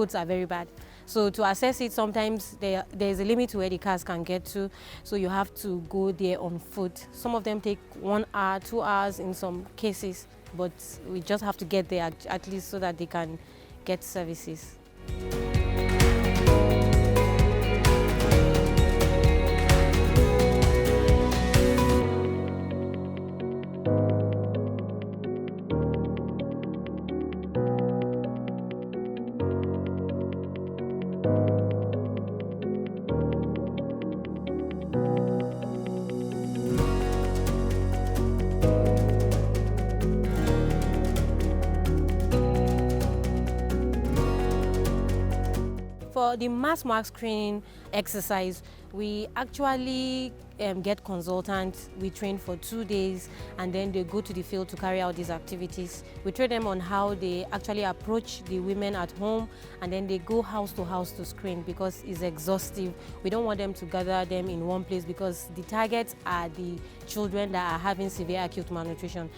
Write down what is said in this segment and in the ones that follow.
roads are very bad. So to access it, sometimes there's a limit to where the cars can get to. So you have to go there on foot. Some of them take 1 hour, 2 hours in some cases, but we just have to get there at least so that they can get services. For the mass mark screening exercise, we actually get consultants. We train for 2 days and then they go to the field to carry out these activities. We train them on how they actually approach the women at home, and then they go house to screen because it's exhaustive. We don't want them to gather them in one place because the targets are the children that are having severe acute malnutrition.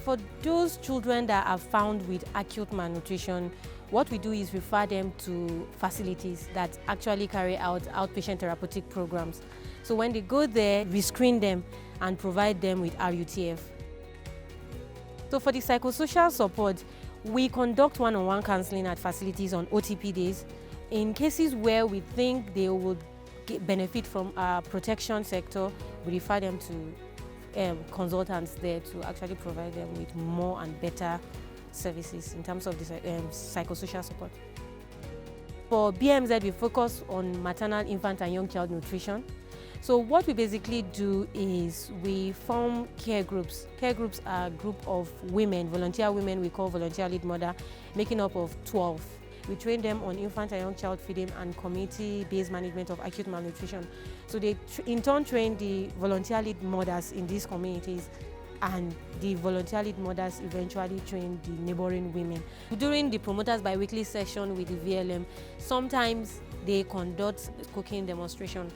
For those children that are found with acute malnutrition, what we do is refer them to facilities that actually carry out outpatient therapeutic programs. So when they go there, we screen them and provide them with RUTF. So for the psychosocial support, we conduct one-on-one counseling at facilities on OTP days. In cases where we think they will benefit from our protection sector, we refer them to consultants there to actually provide them with more and better services in terms of the psychosocial support. For BMZ, we focus on maternal, infant and young child nutrition. So what we basically do is we form care groups. Care groups are a group of women, volunteer women we call volunteer lead mother, making up of 12. We train them on infant and young child feeding and community-based management of acute malnutrition. So they in turn train the volunteer lead mothers in these communities, and the volunteer lead mothers eventually train the neighboring women. During the promoters bi-weekly session with the VLM, sometimes they conduct cooking demonstration.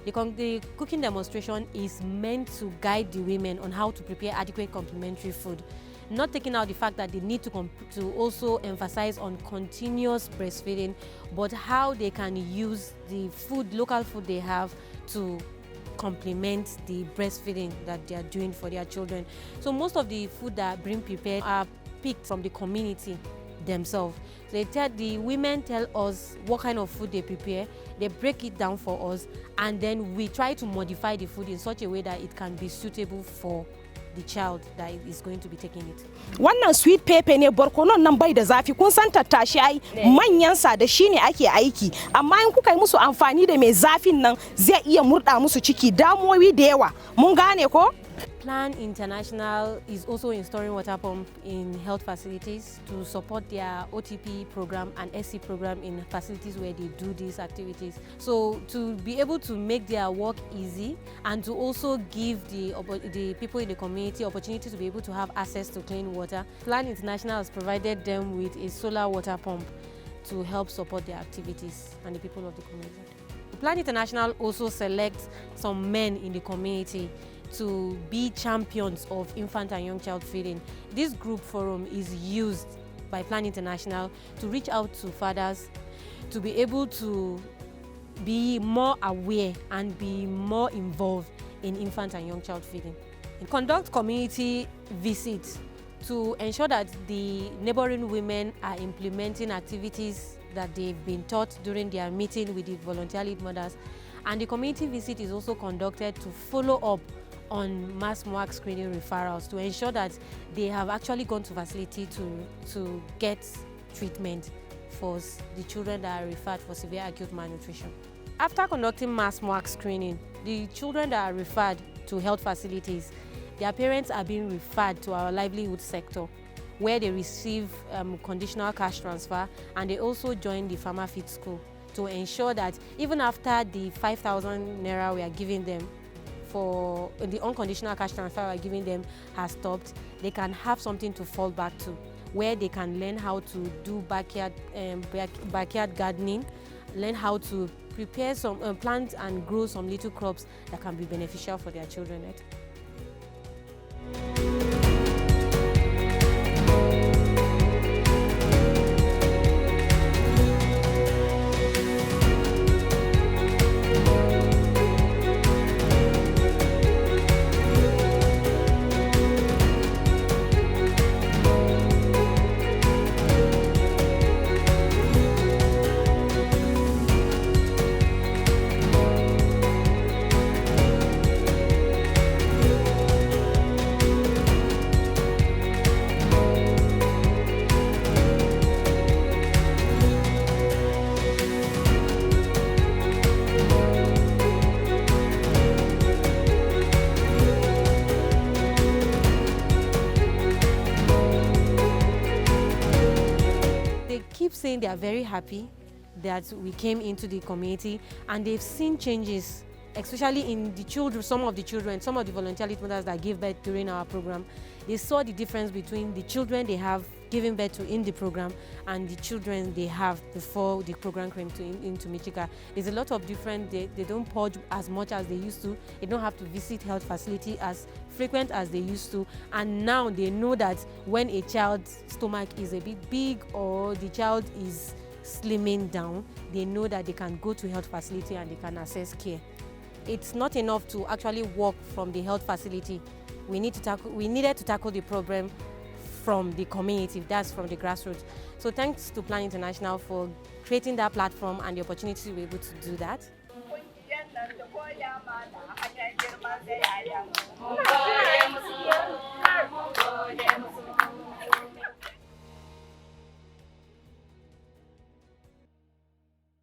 The cooking demonstration is meant to guide the women on how to prepare adequate complementary food, not taking out the fact that they need to also emphasize on continuous breastfeeding, but how they can use the food, local food they have, to complement the breastfeeding that they are doing for their children. So most of the food that are being prepared are picked from the community themselves. The women tell us what kind of food they prepare, they break it down for us, and then we try to modify the food in such a way that it can be suitable for the child that is going to be taking it. Wannan sweet pepper ne, barkonon nan bai da zafi, kun san tattashi ai manyan sa da shi ne ake aiki, amma in kuka yi musu amfani da mai zafin nan zai iya murda musu ciki, damuwoyi da yawa. Mun gane ko? Plan International is also installing water pump in health facilities to support their OTP program and SC program in facilities where they do these activities. So to be able to make their work easy and to also give the people in the community opportunity to be able to have access to clean water, Plan International has provided them with a solar water pump to help support their activities and the people of the community. Plan International also selects some men in the community to be champions of infant and young child feeding. This group forum is used by Plan International to reach out to fathers to be able to be more aware and be more involved in infant and young child feeding. Conduct community visits to ensure that the neighboring women are implementing activities that they've been taught during their meeting with the volunteer lead mothers. And the community visit is also conducted to follow up on mass mark screening referrals to ensure that they have actually gone to facility to get treatment for the children that are referred for severe acute malnutrition. After conducting mass mark screening, the children that are referred to health facilities, their parents are being referred to our livelihood sector, where they receive conditional cash transfer, and they also join the farmer feed school to ensure that even after the 5,000 naira we are giving them for the unconditional cash transfer we are giving them has stopped, they can have something to fall back to, where they can learn how to do backyard gardening, learn how to prepare some plant and grow some little crops that can be beneficial for their children. Right? saying they are very happy that we came into the community and they've seen changes, especially in the children, some of the volunteer lead mothers that give birth during our program. They saw the difference between the children they have given birth to in the program and the children they have before the program came into Michika. There's a lot of difference. They don't purge as much as they used to. They don't have to visit health facility as frequent as they used to. And now they know that when a child's stomach is a bit big or the child is slimming down, they know that they can go to health facility and they can access care. It's not enough to actually walk from the health facility. We needed to tackle the problem from the community, that's from the grassroots. So thanks to Plan International for creating that platform and the opportunity to be able to do that.